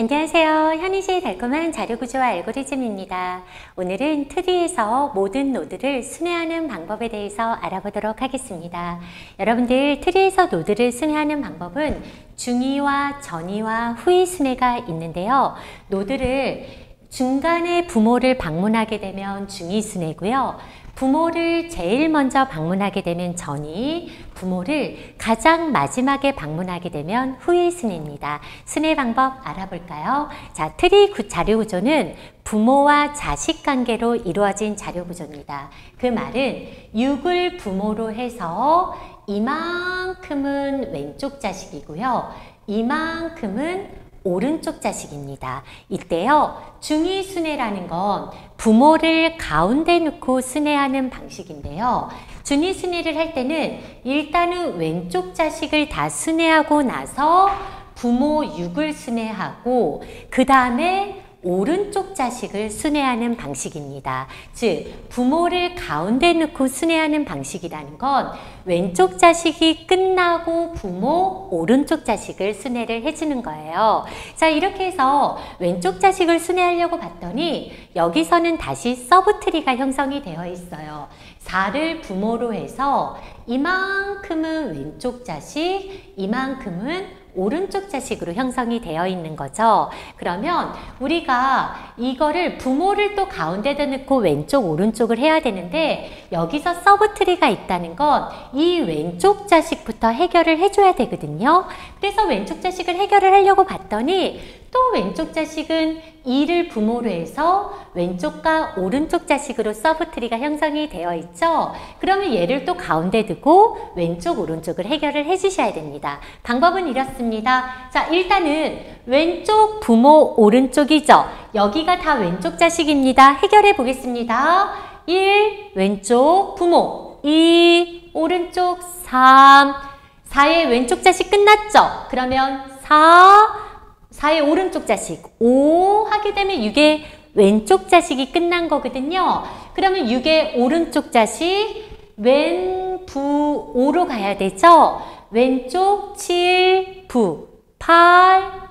안녕하세요. 현희씨의 달콤한 자료구조와 알고리즘입니다. 오늘은 트리에서 모든 노드를 순회하는 방법에 대해서 알아보도록 하겠습니다. 여러분들 트리에서 노드를 순회하는 방법은 중위와 전위와 후위 순회가 있는데요. 노드를 중간에 부모를 방문하게 되면 중위 순회고요. 부모를 제일 먼저 방문하게 되면 전위, 부모를 가장 마지막에 방문하게 되면 후위 순회입니다. 순회 방법 알아볼까요? 자, 트리 자료 구조는 부모와 자식 관계로 이루어진 자료 구조입니다. 그 말은 6을 부모로 해서 이만큼은 왼쪽 자식이고요. 이만큼은 오른쪽 자식입니다. 이때요, 중위 순회라는 건 부모를 가운데 놓고 순회하는 방식인데요. 중위 순회를 할 때는 일단은 왼쪽 자식을 다 순회하고 나서 부모 6을 순회하고 그 다음에 오른쪽 자식을 순회하는 방식입니다. 즉, 부모를 가운데 놓고 순회하는 방식이라는 건 왼쪽 자식이 끝나고 부모, 오른쪽 자식을 순회를 해주는 거예요. 자, 이렇게 해서 왼쪽 자식을 순회하려고 봤더니 여기서는 다시 서브트리가 형성이 되어 있어요. 4를 부모로 해서 이만큼은 왼쪽 자식, 이만큼은 오른쪽 자식으로 형성이 되어 있는 거죠. 그러면 우리가 이거를 부모를 또 가운데다 넣고 왼쪽 오른쪽을 해야 되는데 여기서 서브트리가 있다는 건 이 왼쪽 자식부터 해결을 해줘야 되거든요. 그래서 왼쪽 자식을 해결을 하려고 봤더니 또 왼쪽 자식은 2를 부모로 해서 왼쪽과 오른쪽 자식으로 서브트리가 형성이 되어 있죠. 그러면 얘를 또 가운데 두고 왼쪽 오른쪽을 해결을 해 주셔야 됩니다. 방법은 이렇습니다. 자, 일단은 왼쪽 부모 오른쪽이죠. 여기가 다 왼쪽 자식입니다. 해결해 보겠습니다. 1 왼쪽 부모, 2 오른쪽, 3 4의 왼쪽 자식 끝났죠. 그러면 4의 오른쪽 자식 5 하게 되면 6의 왼쪽 자식이 끝난 거거든요. 그러면 6의 오른쪽 자식 왼, 부, 5로 가야 되죠. 왼쪽 7, 부, 8,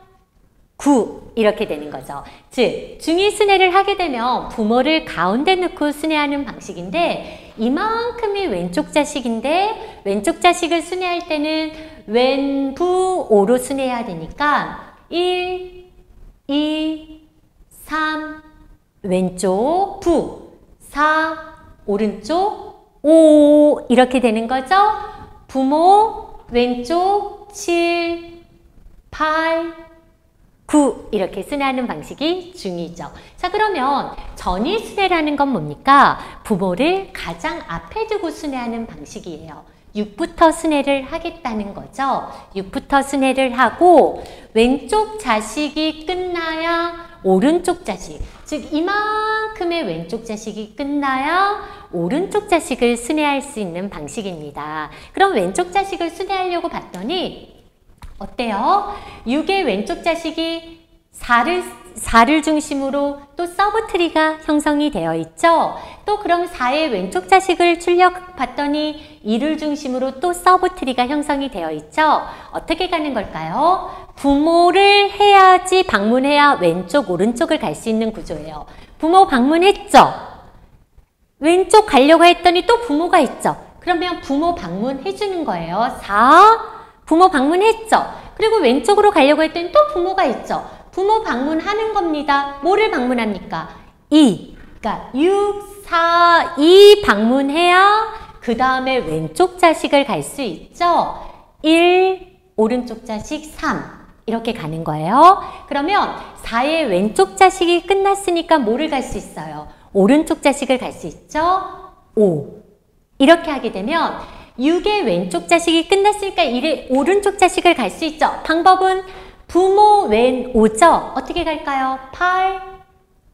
9 이렇게 되는 거죠. 즉, 중위 순회를 하게 되면 부모를 가운데 놓고 순회하는 방식인데 이만큼이 왼쪽 자식인데 왼쪽 자식을 순회할 때는 왼, 부, 5로 순회해야 되니까 1, 2, 3 왼쪽 부, 4 오른쪽 5 이렇게 되는 거죠. 부모 왼쪽 7, 8 9 이렇게 순회하는 방식이 중위죠. 자, 그러면 전위 순회라는 건 뭡니까? 부모를 가장 앞에 두고 순회하는 방식이에요. 6부터 순회를 하겠다는 거죠. 6부터 순회를 하고 왼쪽 자식이 끝나야 오른쪽 자식, 즉 이만큼의 왼쪽 자식이 끝나야 오른쪽 자식을 순회할 수 있는 방식입니다. 그럼 왼쪽 자식을 순회하려고 봤더니 어때요? 6의 왼쪽 자식이 4를 중심으로 또 서브트리가 형성이 되어 있죠. 또 그럼 4의 왼쪽 자식을 출력 봤더니 2를 중심으로 또 서브트리가 형성이 되어 있죠. 어떻게 가는 걸까요? 부모를 해야지 방문해야 왼쪽 오른쪽을 갈 수 있는 구조예요. 부모 방문했죠. 왼쪽 가려고 했더니 또 부모가 있죠. 그러면 부모 방문해 주는 거예요. 4 부모 방문했죠. 그리고 왼쪽으로 가려고 했더니 또 부모가 있죠. 부모 방문하는 겁니다. 뭐를 방문합니까? 2. 그러니까 6, 4, 2 방문해야 그 다음에 왼쪽 자식을 갈 수 있죠. 1, 오른쪽 자식 3 이렇게 가는 거예요. 그러면 4의 왼쪽 자식이 끝났으니까 뭐를 갈 수 있어요? 오른쪽 자식을 갈 수 있죠. 5 이렇게 하게 되면 6의 왼쪽 자식이 끝났으니까 1의 오른쪽 자식을 갈 수 있죠. 방법은 부모 왼 5죠. 어떻게 갈까요? 8,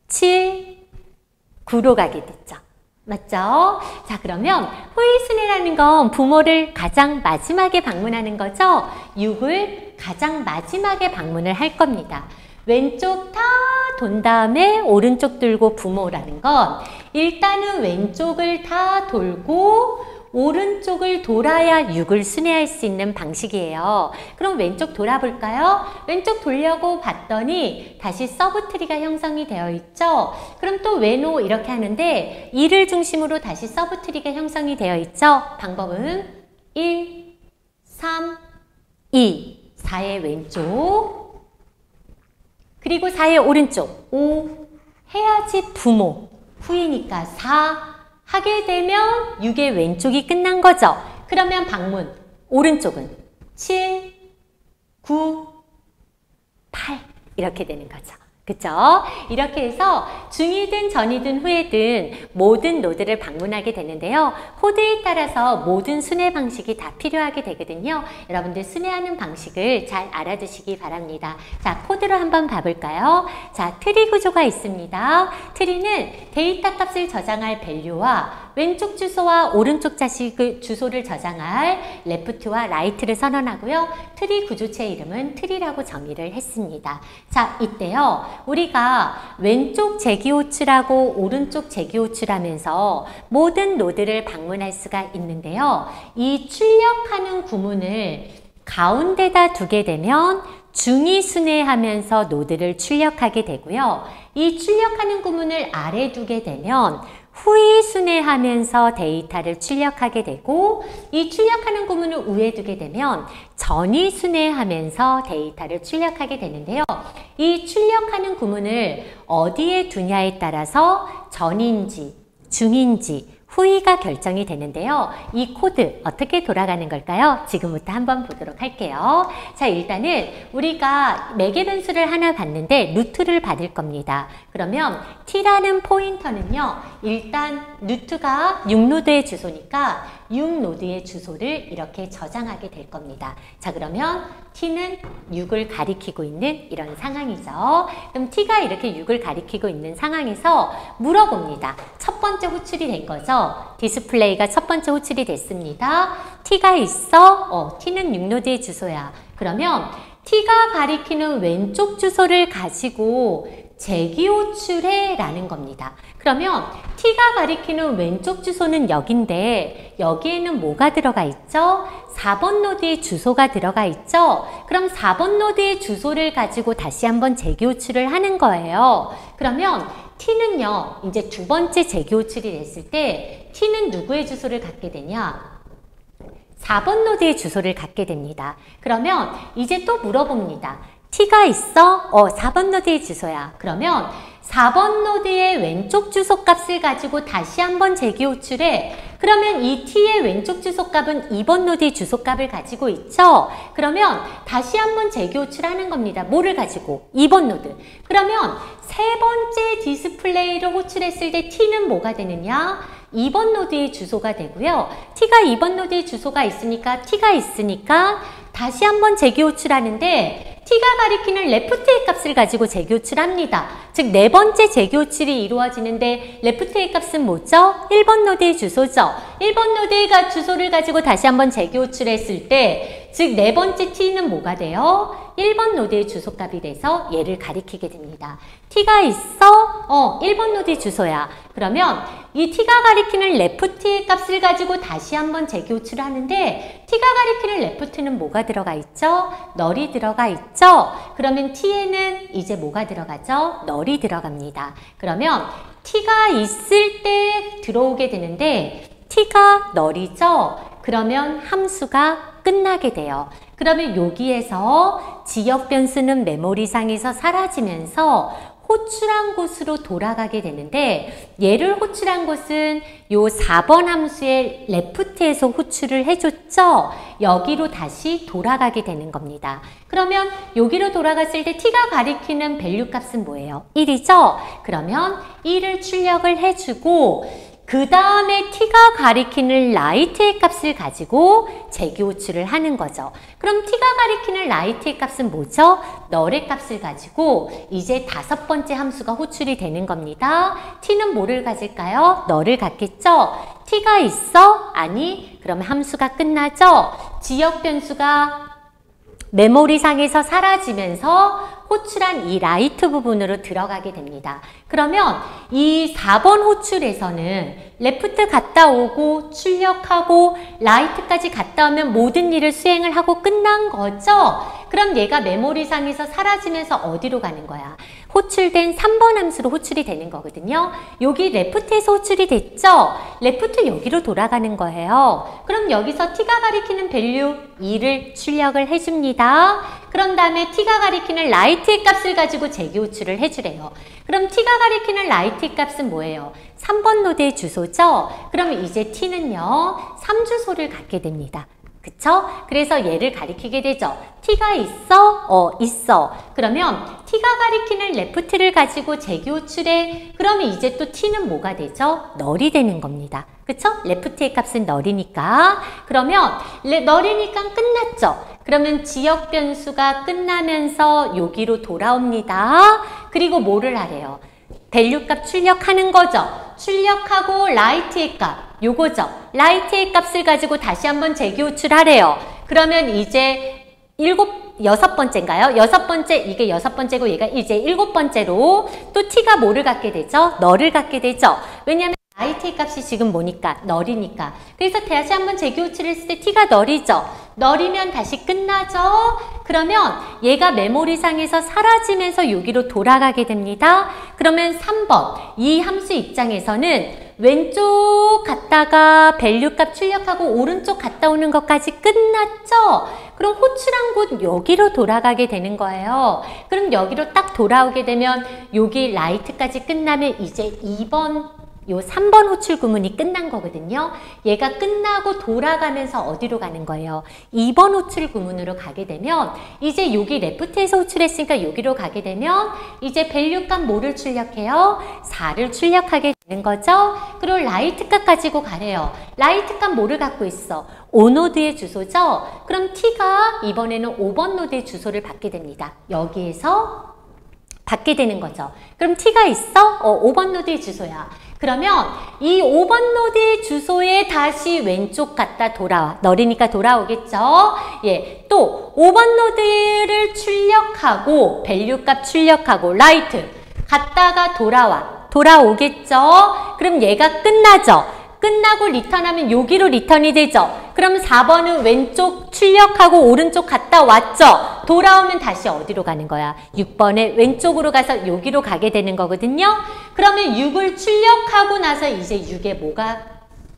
7, 9로 가게 됐죠. 맞죠? 자, 그러면 후위 순회라는 건 부모를 가장 마지막에 방문하는 거죠. 6을 가장 마지막에 방문을 할 겁니다. 왼쪽 다 돈 다음에 오른쪽 돌고 부모라는 건 일단은 왼쪽을 다 돌고 오른쪽을 돌아야 6을 순회할 수 있는 방식이에요. 그럼 왼쪽 돌아볼까요? 왼쪽 돌려고 봤더니 다시 서브트리가 형성이 되어 있죠. 그럼 또 왼5 이렇게 하는데 2를 중심으로 다시 서브트리가 형성이 되어 있죠. 방법은 1, 3, 2, 4의 왼쪽, 그리고 4의 오른쪽, 5 해야지 부모, 후이니까 4 하게 되면 6의 왼쪽이 끝난 거죠. 그러면 방문, 오른쪽은 7, 9, 8 이렇게 되는 거죠. 그쵸? 이렇게 해서 중이든 전이든 후이든 모든 노드를 방문하게 되는데요. 코드에 따라서 모든 순회 방식이 다 필요하게 되거든요. 여러분들 순회하는 방식을 잘 알아두시기 바랍니다. 자, 코드로 한번 봐볼까요? 자, 트리 구조가 있습니다. 트리는 데이터 값을 저장할 밸류와 왼쪽 주소와 오른쪽 주소를 저장할 레프트와 라이트를 선언하고요. 트리 구조체 이름은 트리라고 정의를 했습니다. 자, 이때요. 우리가 왼쪽 재기호출하고 오른쪽 재기호출하면서 모든 노드를 방문할 수가 있는데요. 이 출력하는 구문을 가운데다 두게 되면 중이 순회하면서 노드를 출력하게 되고요. 이 출력하는 구문을 아래 두게 되면 후이 순회하면서 데이터를 출력하게 되고, 이 출력하는 구문을 위에 두게 되면 전이 순회하면서 데이터를 출력하게 되는데요. 이 출력하는 구문을 어디에 두냐에 따라서 전인지 중인지 후이가 결정이 되는데요. 이 코드 어떻게 돌아가는 걸까요? 지금부터 한번 보도록 할게요. 자, 일단은 우리가 매개 변수를 하나 받는데 루트를 받을 겁니다. 그러면 t라는 포인터는요. 일단 루트가 6노드의 주소니까 6노드의 주소를 이렇게 저장하게 될 겁니다. 자, 그러면 t는 6을 가리키고 있는 이런 상황이죠. 그럼 t가 이렇게 6을 가리키고 있는 상황에서 물어봅니다. 첫 번째 호출이 된 거죠. 디스플레이가 첫 번째 호출이 됐습니다. t가 있어? t는 6노드의 주소야. 그러면 t가 가리키는 왼쪽 주소를 가지고 재기호출해 라는 겁니다. 그러면 t가 가리키는 왼쪽 주소는 여긴데 여기에는 뭐가 들어가 있죠? 4번 노드의 주소가 들어가 있죠? 그럼 4번 노드의 주소를 가지고 다시 한번 재기호출을 하는 거예요. 그러면 t는요, 이제 두 번째 재기호출이 됐을 때 t는 누구의 주소를 갖게 되냐? 4번 노드의 주소를 갖게 됩니다. 그러면 이제 또 물어봅니다. t가 있어? 4번 노드의 주소야. 그러면 4번 노드의 왼쪽 주소 값을 가지고 다시 한번 재기호출해. 그러면 이 t의 왼쪽 주소 값은 2번 노드의 주소 값을 가지고 있죠? 그러면 다시 한번 재기호출하는 겁니다. 뭐를 가지고? 2번 노드. 그러면 세 번째 디스플레이를 호출했을 때 t는 뭐가 되느냐? 2번 노드의 주소가 되고요. t가 2번 노드의 주소가 있으니까 t가 있으니까 다시 한번 재기호출하는데 t가 가리키는 레프트의 값을 가지고 재기호출합니다. 즉, 네 번째 재기호출이 이루어지는데 레프트의 값은 뭐죠? 1번 노드의 주소죠. 1번 노드의 주소를 가지고 다시 한번 재기호출했을 때, 즉, 네 번째 t는 뭐가 돼요? 1번 노드의 주소값이 돼서 얘를 가리키게 됩니다. t가 있어? 1번 노드의 주소야. 그러면 이 t가 가리키는 레프트의 값을 가지고 다시 한번 재기호출을 하는데 t가 가리키는 레프트는 뭐가 들어가 있죠? 널이 들어가 있죠? 그러면 t에는 이제 뭐가 들어가죠? 널이 들어갑니다. 그러면 t가 있을 때 들어오게 되는데 t가 널이죠? 그러면 함수가 끝나게 돼요. 그러면 여기에서 지역 변수는 메모리상에서 사라지면서 호출한 곳으로 돌아가게 되는데, 얘를 호출한 곳은 요 4번 함수의 레프트에서 호출을 해줬죠? 여기로 다시 돌아가게 되는 겁니다. 그러면 여기로 돌아갔을 때 t가 가리키는 밸류 값은 뭐예요? 1이죠? 그러면 1을 출력을 해주고 그 다음에 t가 가리키는 라이트의 값을 가지고 재기호출을 하는 거죠. 그럼 t가 가리키는 라이트의 값은 뭐죠? 널의 값을 가지고 이제 다섯 번째 함수가 호출이 되는 겁니다. t는 뭐를 가질까요? 널을 갖겠죠? t가 있어? 아니, 그럼 함수가 끝나죠? 지역 변수가 메모리상에서 사라지면서 호출한 이 라이트 부분으로 들어가게 됩니다. 그러면 이 4번 호출에서는 레프트 갔다 오고 출력하고 라이트까지 갔다 오면 모든 일을 수행을 하고 끝난 거죠? 그럼 얘가 메모리상에서 사라지면서 어디로 가는 거야? 호출된 3번 함수로 호출이 되는 거거든요. 여기 레프트에서 호출이 됐죠? 레프트 여기로 돌아가는 거예요. 그럼 여기서 t가 가리키는 밸류 2를 출력을 해줍니다. 그런 다음에 t가 가리키는 라이트의 값을 가지고 재기 호출을 해주래요. 그럼 t가 가리키는 라이트의 값은 뭐예요? 3번 노드의 주소죠? 그러면 이제 t는요, 3주소를 갖게 됩니다. 그쵸? 그래서 얘를 가리키게 되죠. t가 있어? 있어. 그러면 t가 가리키는 레프트를 가지고 재기 호출해. 그러면 이제 또 t는 뭐가 되죠? 널이 되는 겁니다. 그쵸? 레프트의 값은 널이니까. 그러면 널이니까 끝났죠? 그러면 지역 변수가 끝나면서 여기로 돌아옵니다. 그리고 뭐를 하래요? 밸류 값 출력하는 거죠. 출력하고 라이트의 값. 요거죠. 라이트의 값을 가지고 다시 한번 재기 호출하래요. 그러면 이제 6번째인가요? 6번째, 이게 6번째고 얘가 이제 7번째로 또 t가 뭐를 갖게 되죠? 널을 갖게 되죠. 왜냐하면 라이트의 값이 지금 뭐니까? 널이니까. 그래서 다시 한번 재기 호출을 했을 때 t가 널이죠. 널이면 다시 끝나죠? 그러면 얘가 메모리상에서 사라지면서 여기로 돌아가게 됩니다. 그러면 3번, 이 함수 입장에서는 왼쪽 갔다가 밸류 값 출력하고 오른쪽 갔다 오는 것까지 끝났죠? 그럼 호출한 곳 여기로 돌아가게 되는 거예요. 그럼 여기로 딱 돌아오게 되면 여기 라이트까지 끝나면 이제 2번 요 3번 호출 구문이 끝난 거거든요. 얘가 끝나고 돌아가면서 어디로 가는 거예요? 2번 호출 구문으로 가게 되면 이제 여기 레프트에서 호출했으니까 여기로 가게 되면 이제 밸류 값 뭐를 출력해요? 4를 출력하게 되는 거죠. 그리고 라이트 값 가지고 가래요. 라이트 값 뭐를 갖고 있어? 5노드의 주소죠. 그럼 t가 이번에는 5번 노드의 주소를 받게 됩니다. 여기에서 받게 되는 거죠. 그럼 t가 있어? 5번 노드의 주소야. 그러면 이 5번 노드의 주소에 다시 왼쪽 갔다 돌아와. 널이니까 돌아오겠죠? 예, 또 5번 노드를 출력하고 밸류 값 출력하고 라이트 갔다가 돌아오겠죠? 그럼 얘가 끝나죠? 끝나고 리턴하면 여기로 리턴이 되죠? 그럼 4번은 왼쪽 출력하고 오른쪽 갔다 왔죠? 돌아오면 다시 어디로 가는 거야? 6번에 왼쪽으로 가서 여기로 가게 되는 거거든요? 그러면 6을 출력하고 나서 이제 6에 뭐가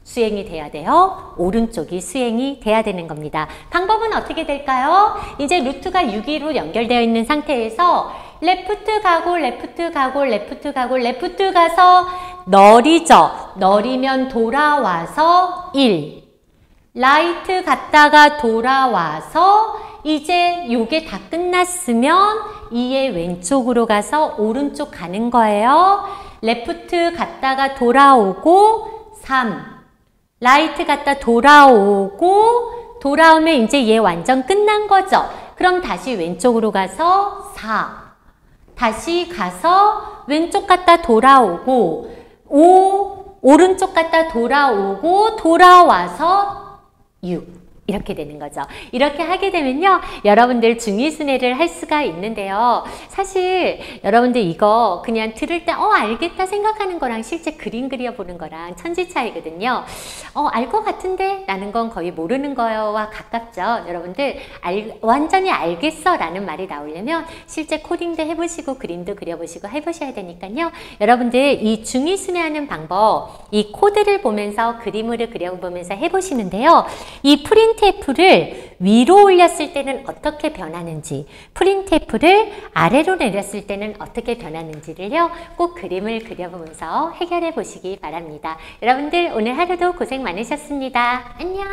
수행이 돼야 돼요? 오른쪽이 수행이 돼야 되는 겁니다. 방법은 어떻게 될까요? 이제 루트가 6위로 연결되어 있는 상태에서 레프트 가고 레프트 가고 레프트 가고 레프트 가서 널이죠. 널이면 돌아와서 1. 라이트 갔다가 돌아와서 이제 요게 다 끝났으면 2의 왼쪽으로 가서 오른쪽 가는 거예요. 레프트 갔다가 돌아오고 3. 라이트 갔다 돌아오고 돌아오면 이제 얘 완전 끝난 거죠. 그럼 다시 왼쪽으로 가서 4. 다시 가서 왼쪽 갔다 돌아오고 5. 오른쪽 갔다 돌아오고 돌아와서 6. 이렇게 되는 거죠. 이렇게 하게 되면요, 여러분들 중위순회를 할 수가 있는데요. 사실 여러분들 이거 그냥 들을 때 알겠다 생각하는 거랑 실제 그림 그려보는 거랑 천지 차이거든요. 알 것 같은데? 라는 건 거의 모르는 거와 가깝죠. 여러분들 완전히 알겠어 라는 말이 나오려면 실제 코딩도 해보시고 그림도 그려보시고 해보셔야 되니까요. 여러분들 이 중위순회하는 방법, 이 코드를 보면서 그림을 그려보면서 해보시는데요. 이 프린트F를 위로 올렸을 때는 어떻게 변하는지, 프린트F를 아래로 내렸을 때는 어떻게 변하는지를요, 꼭 그림을 그려보면서 해결해 보시기 바랍니다. 여러분들 오늘 하루도 고생 많으셨습니다. 안녕.